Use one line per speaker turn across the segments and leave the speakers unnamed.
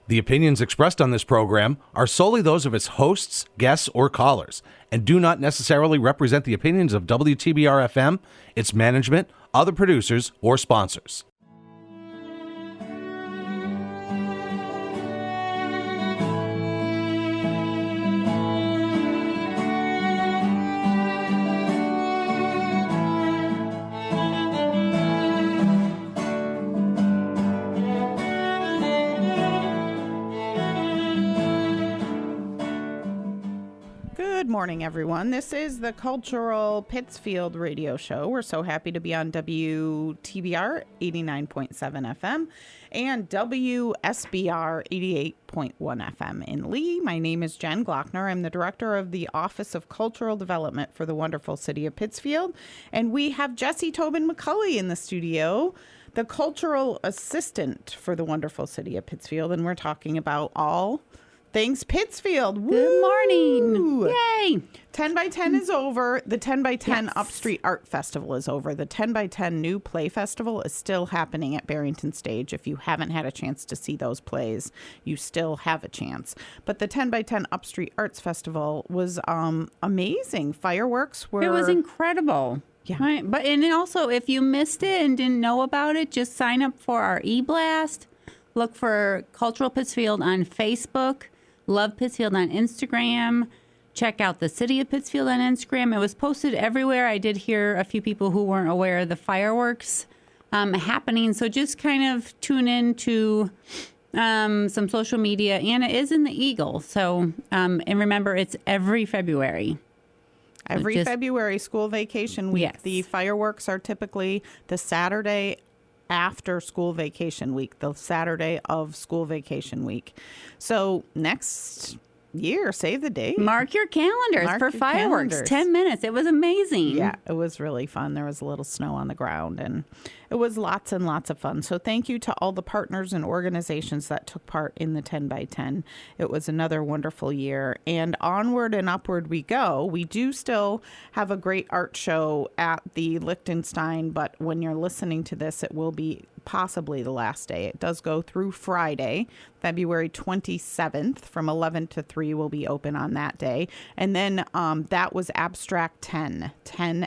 The opinions expressed on this program are solely those of its hosts, guests, or callers, and do not necessarily represent the opinions of WTBR-FM, its management, other producers, or sponsors.
Good morning, everyone. This is the Cultural Pittsfield radio show. We're so happy to be on WTBR 89.7 FM and WSBR 88.1 FM in Lee. My name is Jen Glockner. I'm the director of the Office of Cultural Development for the wonderful city of Pittsfield. And we have Tobin McCauley in the studio, the cultural assistant for the wonderful city of Pittsfield. And we're talking about all things Pittsfield. Woo!
Good morning. Yay.
10 by 10 is over. The 10 by 10
Yes.
Upstreet Art Festival is over. The 10 by 10 New Play Festival is still happening at Barrington Stage. If you haven't had a chance to see those plays, you still have a chance. But the 10 by 10 Upstreet Arts Festival was amazing. Fireworks were...
It was incredible.
Yeah.
Right. But and also, if you missed it and didn't know about it, just sign up for our e-blast. Look for Cultural Pittsfield on Facebook. Love Pittsfield on Instagram. Check out the City of Pittsfield on Instagram. It was posted everywhere. I did hear a few people who weren't aware of the fireworks happening. So just kind of tune in to some social media. And it is in the Eagle. So, and remember, it's every February.
Every February, school vacation week.
Yes.
The fireworks are typically the Saturday after school vacation week, the Saturday of school vacation week. So next year, save the date.
Mark your calendars
Mark
for
your
fireworks.
calendars.
10 minutes. It was amazing.
Yeah, it was really fun. There was a little snow on the ground, and it was lots and lots of fun. So thank you to all the partners and organizations that took part in the 10 by 10. It was another wonderful year, and onward and upward we go. We do still have a great art show at the Liechtenstein, but when you're listening to this, it will be possibly the last day. It does go through Friday, February 27th from 11 to 3 will be open on that day. And then that was Abstract 10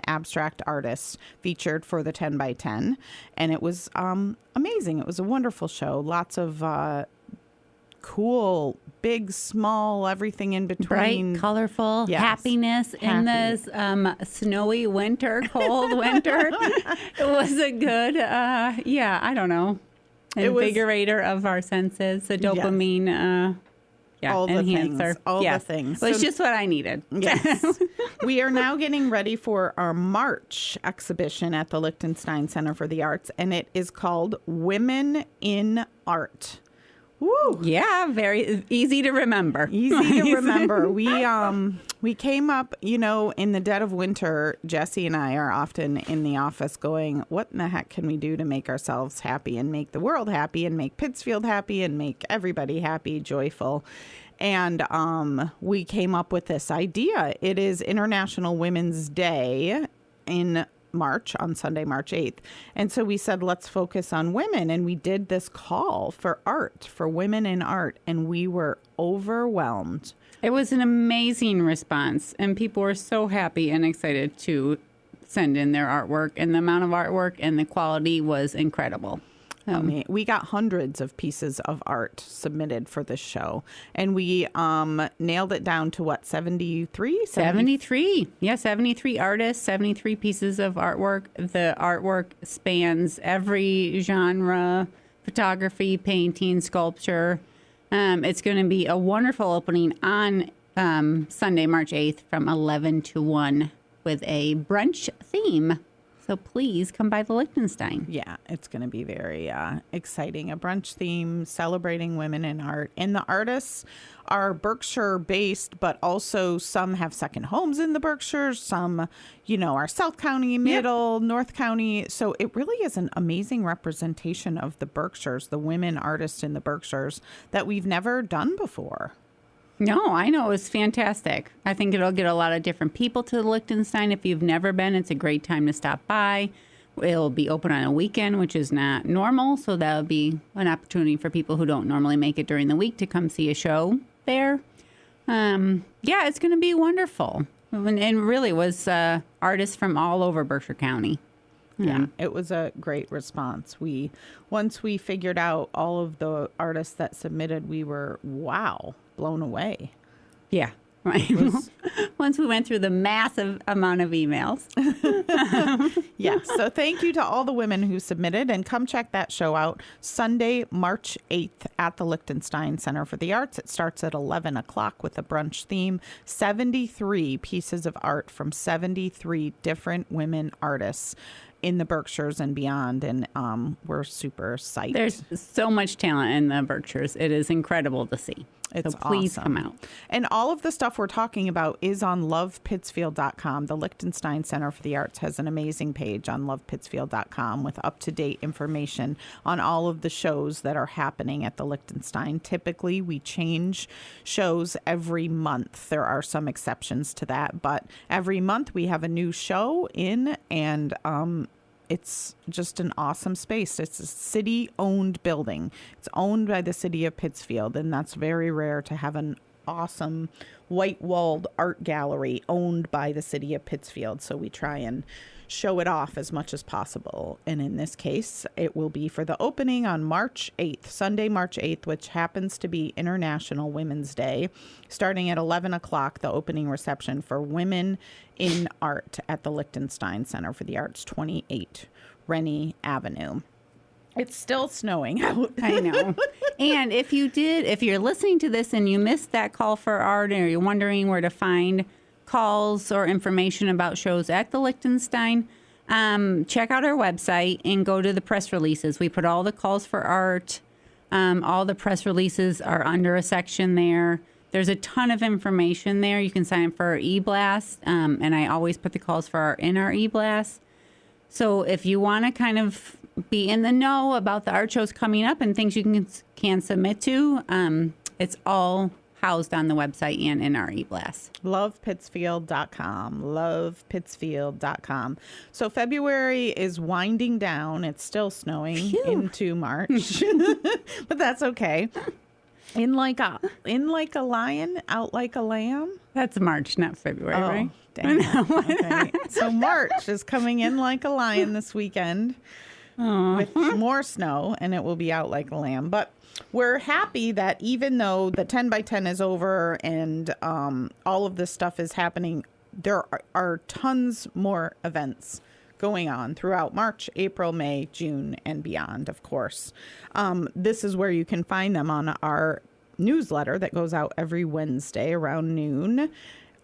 abstract artists featured for the 10 by 10. And it was amazing. It was a wonderful show. Lots of cool, big, small, everything in between.
Bright, colorful,
Yes.
happiness in this snowy winter, cold winter. It was a good, I don't know, invigorator of our senses, the dopamine
all the
enhancer.
things. All the things.
It was
So-
just what I needed.
Yes. We are now getting ready for our March exhibition at the Liechtenstein Center for the Arts, and it is called Women in Art. Woo!
Yeah, very easy to remember.
Easy to remember. We came up, in the dead of winter. Jesse and I are often in the office going, what in the heck can we do to make ourselves happy and make the world happy and make Pittsfield happy and make everybody happy, joyful? And we came up with this idea. It is International Women's Day in March, on Sunday, March 8th. And so we said, let's focus on women. And we did this call for art, for women in art. And we were overwhelmed.
It was an amazing response, and people were so happy and excited to send in their artwork, and the amount of artwork and the quality was incredible.
We got hundreds of pieces of art submitted for this show, and we nailed it down to 73?
73. Yeah, 73 artists, 73 pieces of artwork. The artwork spans every genre, photography, painting, sculpture. It's going to be a wonderful opening on Sunday, March 8th from 11 to 1 with a brunch theme. So please come by the Liechtenstein.
Yeah, it's going to be very exciting. A brunch theme celebrating women in art. And the artists are Berkshire-based, but also some have second homes in the Berkshires. Some, are South County, Middle, North County. So it really is an amazing representation of the Berkshires, the women artists in the Berkshires that we've never done before.
No, I know. It was fantastic. I think it'll get a lot of different people to the Liechtenstein. If you've never been, it's a great time to stop by. It'll be open on a weekend, which is not normal. So that'll be an opportunity for people who don't normally make it during the week to come see a show there. Yeah, it's going to be wonderful. And really was artists from all over Berkshire County.
Yeah, it was a great response. Once we figured out all of the artists that submitted, we were, blown away.
Yeah, right. Once we went through the massive amount of emails.
Yeah, so thank you to all the women who submitted, and come check that show out Sunday, March 8th at the Liechtenstein Center for the Arts. It starts at 11 o'clock with a brunch theme, 73 pieces of art from 73 different women artists in the Berkshires and beyond, and we're super psyched.
There's so much talent in the Berkshires. It is incredible to see.
It's
so please
awesome.
come out.
And all of the stuff we're talking about is on lovepittsfield.com. The Liechtenstein Center for the Arts has an amazing page on lovepittsfield.com with up-to-date information on all of the shows that are happening at the Liechtenstein. Typically, we change shows every month. There are some exceptions to that, but every month we have a new show in, and it's just an awesome space. It's a city-owned building. It's owned by the city of Pittsfield, and that's very rare to have an awesome white-walled art gallery owned by the city of Pittsfield. So we try and show it off as much as possible. And in this case, it will be for the opening on March 8th, Sunday, March 8th, which happens to be International Women's Day. Starting at 11 o'clock, the opening reception for Women in Art at the Liechtenstein Center for the Arts, 28 Rennie Avenue. It's still snowing out.
I know. And if you're listening to this and you missed that call for art, or you're wondering where to find calls or information about shows at the Liechtenstein, check out our website and go to the press releases. We put all the calls for art. All the press releases are under a section there. There's a ton of information there. You can sign up for our e-blast, and I always put the calls for art in our e-blast. So if you want to kind of be in the know about the art shows coming up and things you can submit to, it's all housed on the website and in our e-blast.
Lovepittsfield.com. Lovepittsfield.com. So February is winding down. It's still snowing into March, but that's okay. In like a lion, out like a lamb.
That's March, not February, right?
Dang it. Okay. So March is coming in like a lion this weekend with more snow, and it will be out like a lamb. But we're happy that even though the 10 by 10 is over and all of this stuff is happening, there are tons more events going on throughout March, April, May, June, and beyond, of course. This is where you can find them on our newsletter that goes out every Wednesday around noon.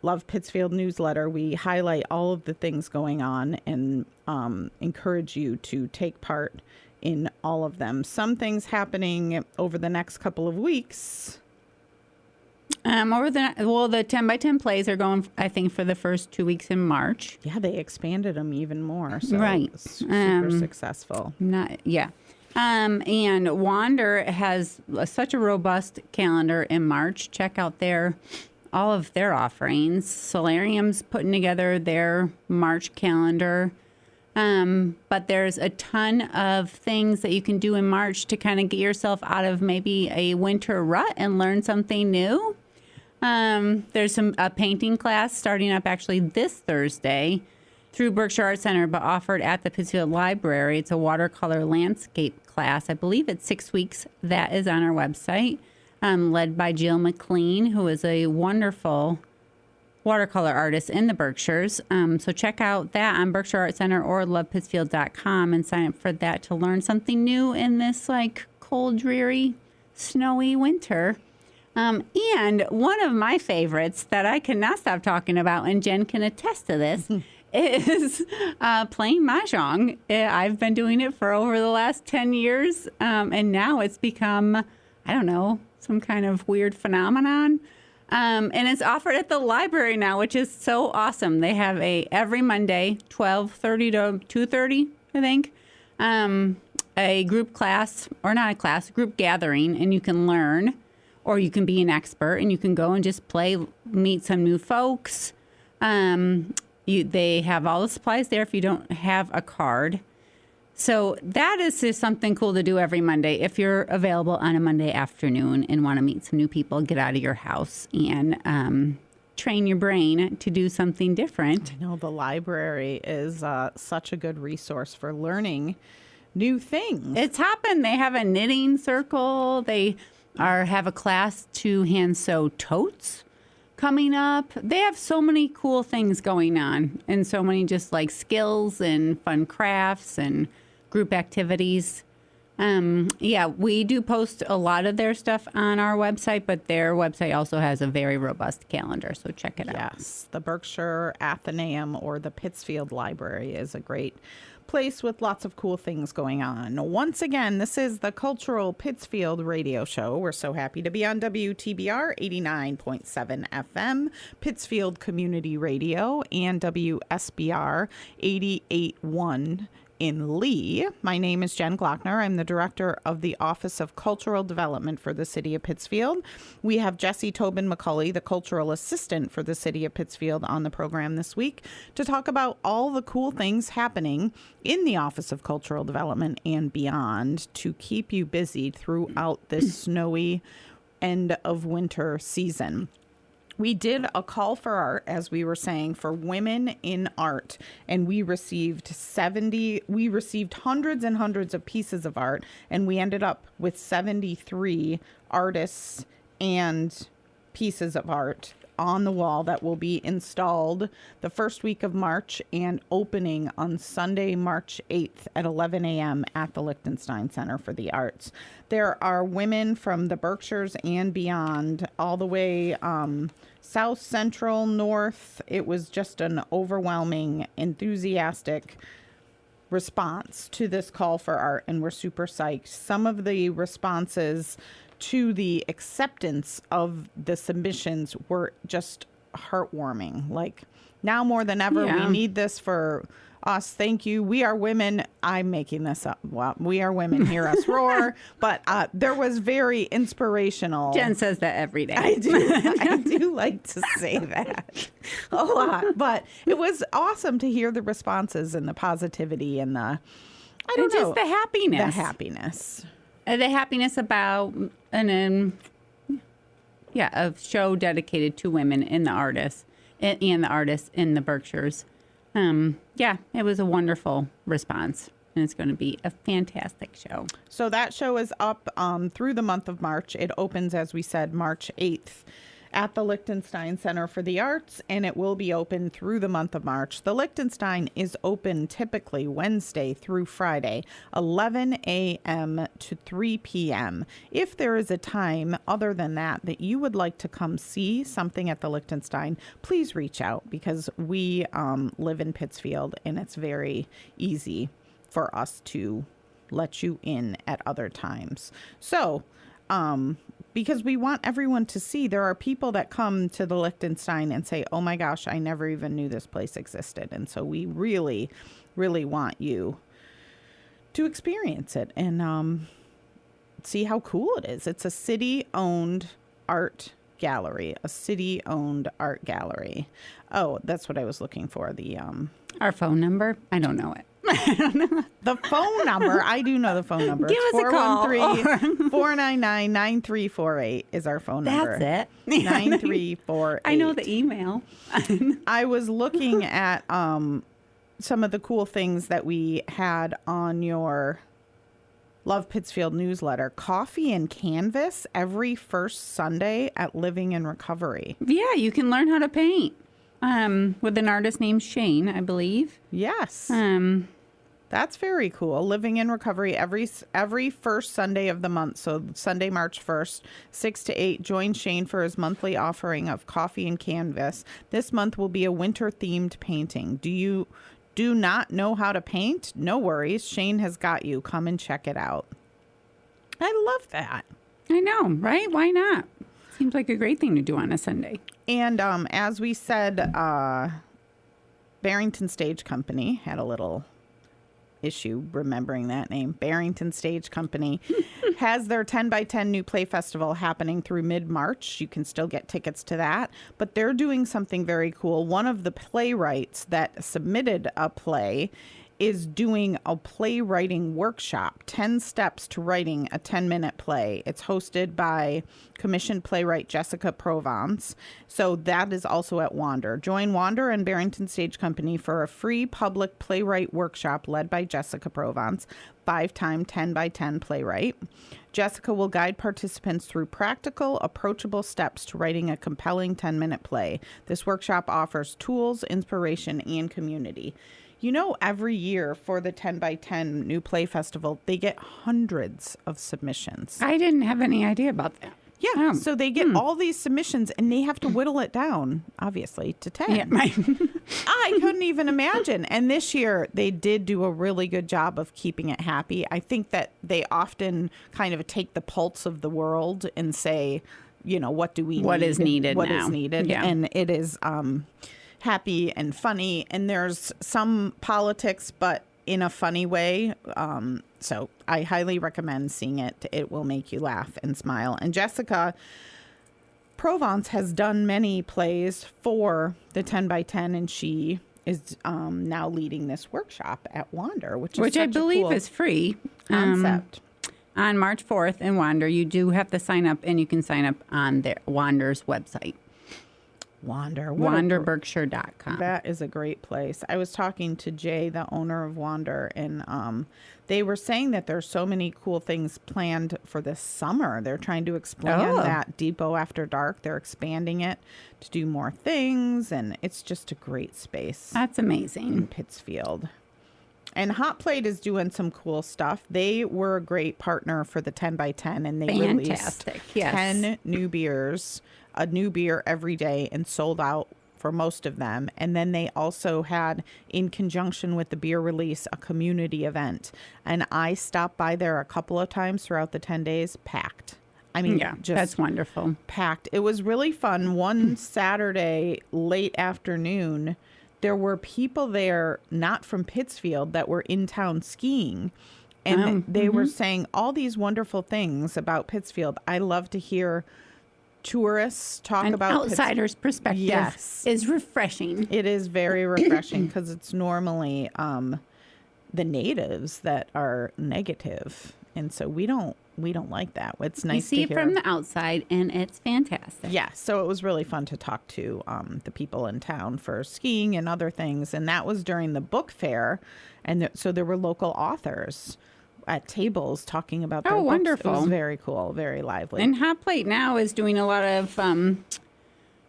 Love Pittsfield newsletter. We highlight all of the things going on and encourage you to take part in all of them. Some things happening over the next couple of weeks.
The 10 by 10 plays are going, I think, for the first 2 weeks in March.
Yeah, they expanded them even more. So
right.
Super successful.
And Wander has such a robust calendar in March. Check out all of their offerings. Solarium's putting together their March calendar. But there's a ton of things that you can do in March to kind of get yourself out of maybe a winter rut and learn something new. There's a painting class starting up actually this Thursday through Berkshire Art Center, but offered at the Pittsfield Library. It's a watercolor landscape class. I believe it's 6 weeks. That is on our website, led by Jill McLean, who is a wonderful watercolor artist in the Berkshires. So check out that on Berkshire Art Center or lovepittsfield.com and sign up for that to learn something new in this cold, dreary, snowy winter. And one of my favorites that I cannot stop talking about, and Jen can attest to this, is playing mahjong. I've been doing it for over the last 10 years, and now it's become, I don't know, some kind of weird phenomenon. And it's offered at the library now, which is so awesome. They have every Monday, 12:30 to 2:30, I think, a group class, or not a class, group gathering, and you can learn, or you can be an expert, and you can go and just play, meet some new folks. They have all the supplies there if you don't have a card. So that is just something cool to do every Monday. If you're available on a Monday afternoon and want to meet some new people, get out of your house and train your brain to do something different.
I know the library is such a good resource for learning new things.
It's happened. They have a knitting circle. They have a class to hand sew totes coming up. They have so many cool things going on and so many just like skills and fun crafts and group activities. We do post a lot of their stuff on our website, but their website also has a very robust calendar, so check it out.
Yes, the Berkshire Athenaeum or the Pittsfield Library is a great place with lots of cool things going on. Once again, this is the Cultural Pittsfield Radio Show. We're so happy to be on WTBR 89.7 FM, Pittsfield Community Radio, and WSBR 88.1 in Lee. My name is Jen Glockner. I'm the director of the Office of Cultural Development for the City of Pittsfield. We have Tobin McCauley, the cultural assistant for the City of Pittsfield, on the program this week to talk about all the cool things happening in the Office of Cultural Development and beyond to keep you busy throughout this snowy end of winter season. We did a call for art, as we were saying, for women in art, and we received hundreds and hundreds of pieces of art, and we ended up with 73 artists and pieces of art on the wall that will be installed the first week of March and opening on Sunday, March 8th at 11 a.m. at the Lichtenstein Center for the Arts. There are women from the Berkshires and beyond, all the way south, central, north. It was just an overwhelming, enthusiastic response to this call for art, and we're super psyched. Some of the responses to the acceptance of the submissions were just heartwarming. Like, now more than ever, we need this for us. Thank you. We are women. I'm making this up. Well, we are women. Hear us roar. But there was very inspirational.
Jen says that every day.
I do like to say that a lot. But it was awesome to hear the responses and the positivity and the,
just the happiness.
The happiness.
The happiness about a show dedicated to women and the artists and the artists in the Berkshires. It was a wonderful response, and it's going to be a fantastic show.
So that show is up through the month of March. It opens, as we said, March 8th at the Lichtenstein Center for the Arts, and it will be open through the month of March. The Lichtenstein is open typically Wednesday through Friday, 11 a.m. to 3 p.m. If there is a time other than that you would like to come see something at the Lichtenstein, please reach out, because we live in Pittsfield, and it's very easy for us to let you in at other times. So, because we want everyone to see, there are people that come to the Lichtenstein and say, oh my gosh, I never even knew this place existed. And so we really, really want you to experience it and see how cool it is. It's a city-owned art gallery, Oh, that's what I was looking for.
Our phone number? I don't know it.
The phone number, I do know the phone number.
Give us a call.
413-499-9348 is our phone number.
That's it.
9348.
I know the email.
I was looking at some of the cool things that we had on your Love Pittsfield newsletter. Coffee and Canvas every first Sunday at Living in Recovery.
Yeah, you can learn how to paint with an artist named Shane, I believe.
Yes. That's very cool. Living in Recovery every first Sunday of the month. So Sunday, March 1st, 6 to 8. Join Shane for his monthly offering of coffee and canvas. This month will be a winter-themed painting. Do not know how to paint? No worries. Shane has got you. Come and check it out. I love that.
I know, right? Why not? Seems like a great thing to do on a Sunday.
And as we said, Barrington Stage Company had a little issue remembering that name. Barrington Stage Company has their 10 by 10 New Play Festival happening through mid-March. You can still get tickets to that, but they're doing something very cool. One of the playwrights that submitted a play is doing a playwriting workshop, 10 steps to writing a 10-minute play. It's hosted by commissioned playwright Jessica Provence. So that is also at Wander. Join Wander and Barrington Stage Company for a free public playwright workshop led by Jessica Provence, 5-time 10x10 playwright. Jessica will guide participants through practical, approachable steps to writing a compelling 10-minute play. This workshop offers tools, inspiration, and community. You know, every year for the 10x10 New Play Festival, they get hundreds of submissions.
I didn't have any idea about that.
Yeah, so they get all these submissions, and they have to whittle it down, obviously, to 10.
Yeah, right.
I couldn't even imagine. And this year, they did do a really good job of keeping it happy. I think that they often kind of take the pulse of the world and say, you know, what do we need?
What is needed
What
now.
is needed.
Yeah.
And it is happy and funny. And there's some politics, but in a funny way. So I highly recommend seeing it. It will make you laugh and smile. And Jessica Provence has done many plays for the 10x10, and she is now leading this workshop at Wander, which
Which I
such a
believe
cool
is free.
concept.
On March 4th in Wander, you do have to sign up, and you can sign up on their Wander's website.
Wander.
WanderBerkshire.com.
That is a great place. I was talking to Jay, the owner of Wander, and they were saying that there's so many cool things planned for this summer. They're trying to expand that Depot After Dark. They're expanding it to do more things, and it's just a great space
That's amazing.
in Pittsfield. And Hot Plate is doing some cool stuff. They were a great partner for the 10x10, and they
Fantastic,
released
yes.
10 new beers, a new beer every day, and sold out for most of them. And then they also had, in conjunction with the beer release, a community event. And I stopped by there a couple of times throughout the 10 days, packed. I mean,
Yeah,
just
that's wonderful.
packed. It was really fun. One Saturday, late afternoon, there were people there not from Pittsfield that were in town skiing. And they were saying all these wonderful things about Pittsfield. I love to hear tourists talk
An
about
outsider's perspective
Yes.
is refreshing.
It is very refreshing because it's normally the natives that are negative. And so we don't like that. It's
You
nice
see
to
it
hear.
from the outside, and it's fantastic.
Yeah, so it was really fun to talk to the people in town for skiing and other things. And that was during the book fair. And so there were local authors at tables talking about their books.
wonderful.
It was very cool, very lively.
And Hot Plate now is doing a lot of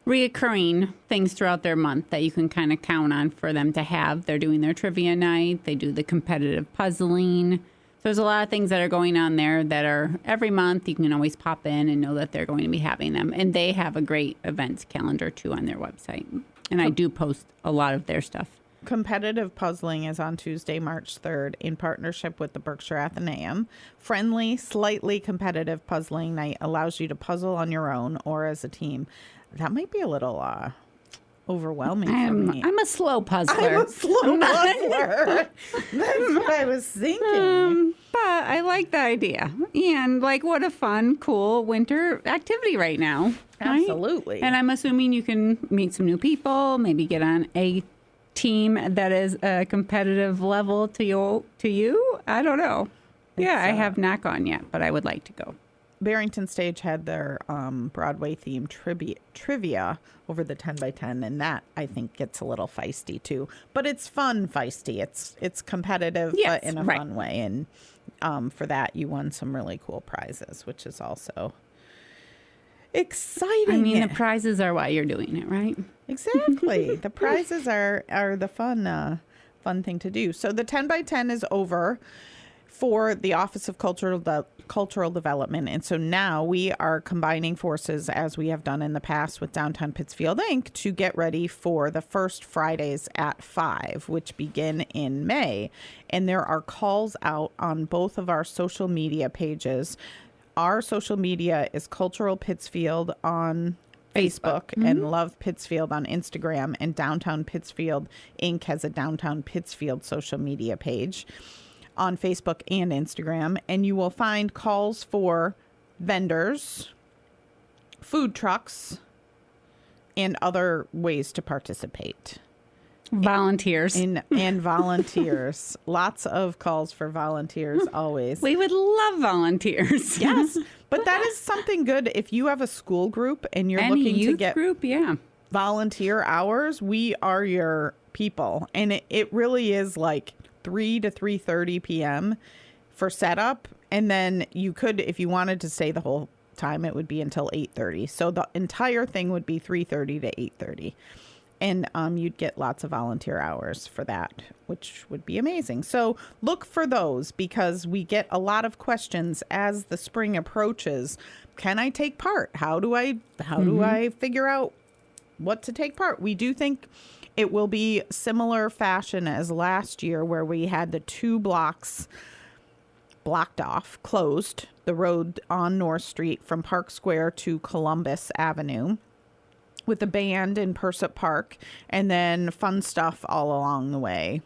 reoccurring things throughout their month that you can kind of count on for them to have. They're doing their trivia night. They do the competitive puzzling. So there's a lot of things that are going on there that are every month. You can always pop in and know that they're going to be having them. And they have a great events calendar, too, on their website. And I do post a lot of their stuff.
Competitive puzzling is on Tuesday, March 3rd, in partnership with the Berkshire Athenaeum. Friendly, slightly competitive puzzling night allows you to puzzle on your own or as a team. That might be a little overwhelming for me.
I'm a slow puzzler.
I'm a slow puzzler. That's what I was thinking.
But I like the idea. And like, what a fun, cool winter activity right now. right?
Absolutely.
And I'm assuming you can meet some new people, maybe get on a team that is a competitive level to you. I don't know. Yeah, I have not gone yet, but I would like to go.
Barrington Stage had their Broadway themed trivia over the 10x10, and that I think gets a little feisty too. But it's fun, feisty. It's competitive,
Yes,
but in a
right.
fun way. And for that, you won some really cool prizes, which is also exciting.
I mean, the prizes are why you're doing it, right?
Exactly. The prizes are the fun thing to do. So the 10x10 is over for the Office of Cultural Development. And so now we are combining forces, as we have done in the past with Downtown Pittsfield Inc., to get ready for the first Fridays at 5, which begin in May. And there are calls out on both of our social media pages. Our social media is Cultural Pittsfield on Facebook and Love Pittsfield on Instagram, and Downtown Pittsfield Inc. has a Downtown Pittsfield social media page on Facebook and Instagram. And you will find calls for vendors, food trucks, and other ways to participate.
Volunteers.
And volunteers. Lots of calls for volunteers always.
We would love volunteers.
Yes, but that is something good. If you have a school group and you're
Any
looking
youth
to get
group, yeah.
volunteer hours, we are your people. And it really is like 3 to 3:30 p.m. for setup. And then you could, if you wanted to stay the whole time, it would be until 8:30. So the entire thing would be 3:30 to 8:30. And you'd get lots of volunteer hours for that, which would be amazing. So look for those, because we get a lot of questions as the spring approaches. Can I take part? How do I figure out what to take part? We do think it will be similar fashion as last year, where we had the 2 blocks blocked off, closed, the road on North Street from Park Square to Columbus Avenue, with a band in Persip Park, and then fun stuff all along the way.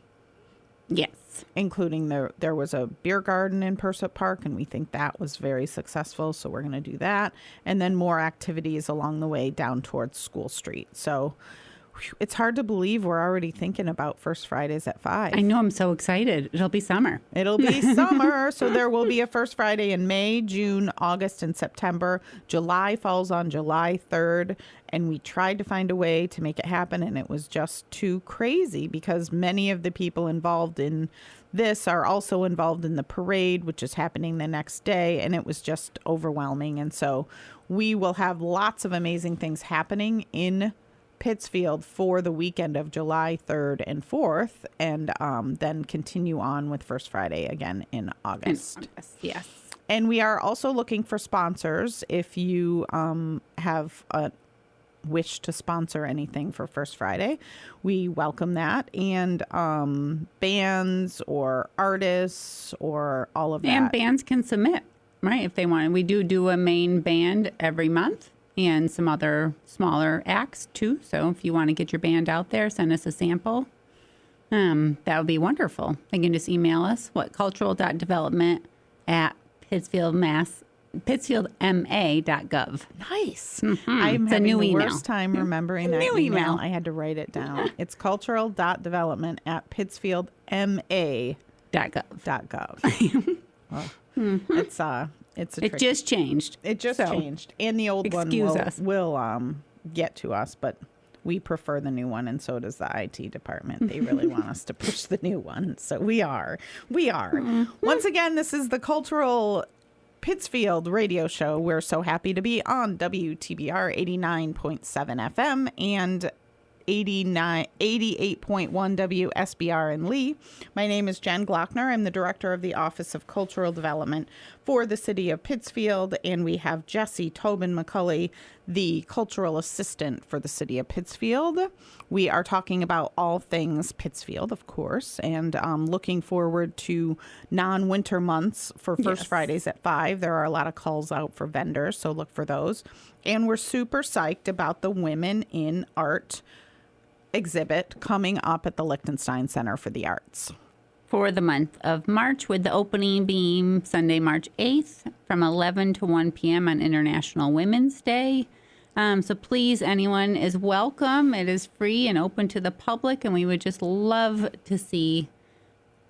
Yes.
Including there was a beer garden in Persip Park, and we think that was very successful, so we're going to do that. And then more activities along the way down towards School Street. So it's hard to believe we're already thinking about First Fridays at 5.
I know, I'm so excited. It'll be summer.
It'll be summer, so there will be a First Friday in May, June, August, and September. July falls on July 3rd, and we tried to find a way to make it happen, and it was just too crazy, because many of the people involved in this are also involved in the parade, which is happening the next day, and it was just overwhelming. And so we will have lots of amazing things happening in Pittsfield for the weekend of July 3rd and 4th, and then continue on with First Friday again in August.
Yes.
And we are also looking for sponsors. If you have a wish to sponsor anything for First Friday, we welcome that. And bands or artists or all of that.
And bands can submit, right, if they want. We do a main band every month, and some other smaller acts too. So if you want to get your band out there, send us a sample. That would be wonderful. They can just email us, cultural.development@pittsfieldma.gov.
Nice.
Mm-hmm.
I'm
It's a
having
new
the
email.
worst time remembering that
New email.
I had to write it down. It's cultural.development@pittsfieldma.gov. Well, it's a
It
tricky.
just changed.
It just
So,
changed, and the old one
excuse us.
will get to us, but we prefer the new one, and so does the IT department. They really want us to push the new one, so we are. Once again, this is the Cultural Pittsfield radio show. We're so happy to be on WTBR 89.7 FM and 88.1 WSBR in Lee. My name is Jen Glockner. I'm the director of the Office of Cultural Development for the city of Pittsfield, and we have Tobin McCauley, the cultural assistant for the city of Pittsfield. We are talking about all things Pittsfield, of course, and looking forward to non-winter months for First Fridays at 5. There are a lot of calls out for vendors, so look for those. And we're super psyched about the Women in Art exhibit coming up at the Liechtenstein Center for the Arts.
For the month of March, with the opening being Sunday, March 8th from 11 to 1 p.m. on International Women's Day. So please, anyone is welcome. It is free and open to the public, and we would just love to see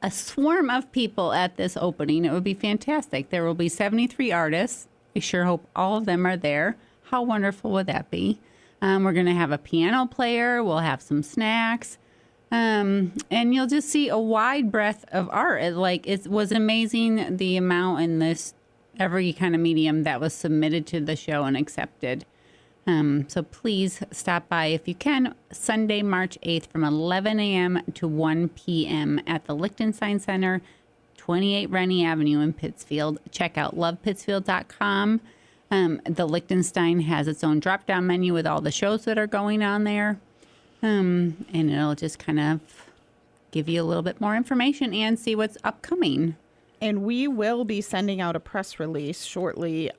a swarm of people at this opening. It would be fantastic. There will be 73 artists. We sure hope all of them are there. How wonderful would that be? We're going to have a piano player. We'll have some snacks. And you'll just see a wide breadth of art. It was amazing the amount in this every kind of medium that was submitted to the show and accepted. So please stop by if you can. Sunday, March 8th from 11 a.m. to 1 p.m. at the Liechtenstein Center, 28 Rennie Avenue in Pittsfield. Check out lovepittsfield.com. The Liechtenstein has its own drop-down menu with all the shows that are going on there. And it'll just kind of give you a little bit more information and see what's upcoming.
And we will be sending out a press release shortly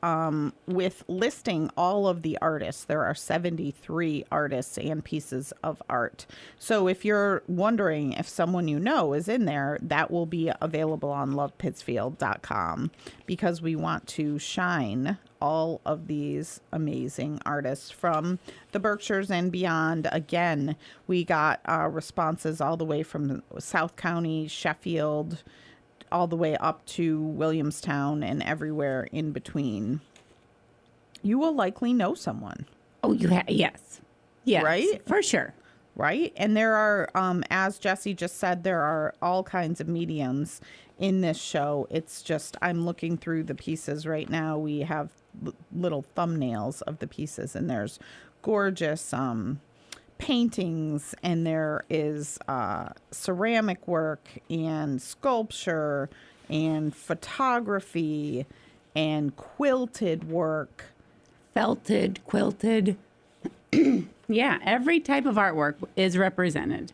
with listing all of the artists. There are 73 artists and pieces of art. So if you're wondering if someone you know is in there, that will be available on lovepittsfield.com, because we want to shine all of these amazing artists from the Berkshires and beyond. Again, we got responses all the way from South County, Sheffield, all the way up to Williamstown and everywhere in between. You will likely know someone.
Oh, yes. Yes.
Right?
For sure.
Right? And there are, as Jesse just said, there are all kinds of mediums in this show. It's just, I'm looking through the pieces right now. We have little thumbnails of the pieces, and there's gorgeous paintings, and there is ceramic work and sculpture and photography and quilted work.
Felted, quilted. Yeah, every type of artwork is represented.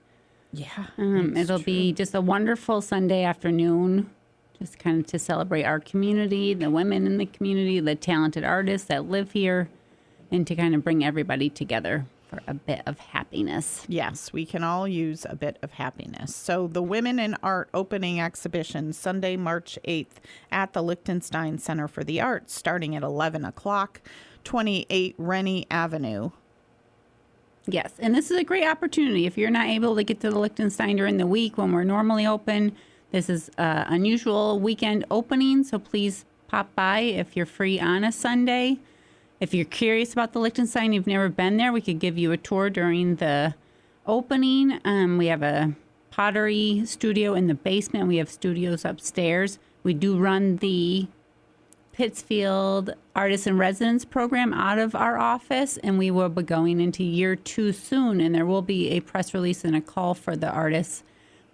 Yeah.
It'll be just a wonderful Sunday afternoon, just kind of to celebrate our community, the women in the community, the talented artists that live here, and to kind of bring everybody together for a bit of happiness.
Yes, we can all use a bit of happiness. So the Women in Art opening exhibition, Sunday, March 8th at the Liechtenstein Center for the Arts, starting at 11 o'clock, 28 Rennie Avenue.
Yes, and this is a great opportunity. If you're not able to get to the Liechtenstein during the week when we're normally open, this is an unusual weekend opening, so please pop by if you're free on a Sunday. If you're curious about the Liechtenstein, you've never been there, we could give you a tour during the opening. We have a pottery studio in the basement. We have studios upstairs. We do run the Pittsfield Artists in Residence program out of our office, and we will be going into year 2 soon, and there will be a press release and a call for the artists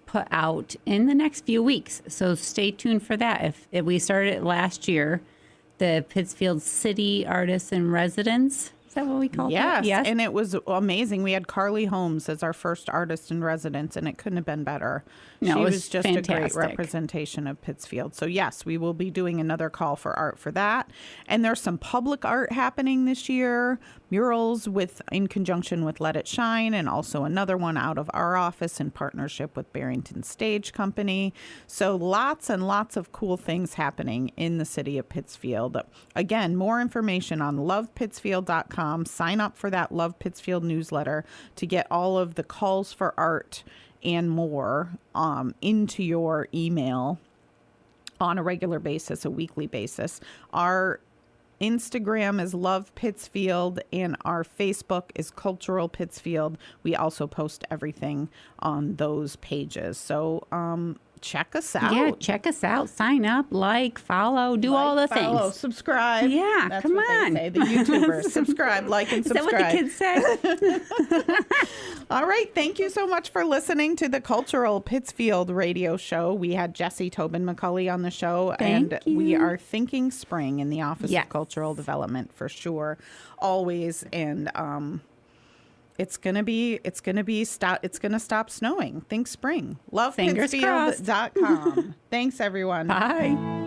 put out in the next few weeks. So stay tuned for that. If we started it last year, the Pittsfield City Artists in Residence. Is that what we called it?
Yes, and it was amazing. We had Carly Holmes as our first artist in residence, and it couldn't have been better.
No,
she
it
was just
fantastic.
a great representation of Pittsfield. So yes, we will be doing another call for art for that. And there's some public art happening this year, murals in conjunction with Let It Shine, and also another one out of our office in partnership with Barrington Stage Company. So lots and lots of cool things happening in the city of Pittsfield. Again, more information on lovepittsfield.com. Sign up for that Love Pittsfield newsletter to get all of the calls for art and more into your email on a regular basis, a weekly basis. Our Instagram is Love Pittsfield, and our Facebook is Cultural Pittsfield. We also post everything on those pages. So check us out.
Yeah, check us out. Sign up, follow, do all the
follow,
things.
Subscribe.
Yeah,
That's
come
what
on.
They say. The YouTubers. Subscribe, like, and
Is that
subscribe.
what the kids say?
All right. Thank you so much for listening to the Cultural Pittsfield radio show. We had Jesse Tobin McCauley on the show,
Thank you.
We are thinking spring in the Office
Yes.
of Cultural Development for sure, always. And it's gonna stop snowing. Think spring.
Fingers crossed.
LovePittsfield.com. Thanks, everyone.
Bye.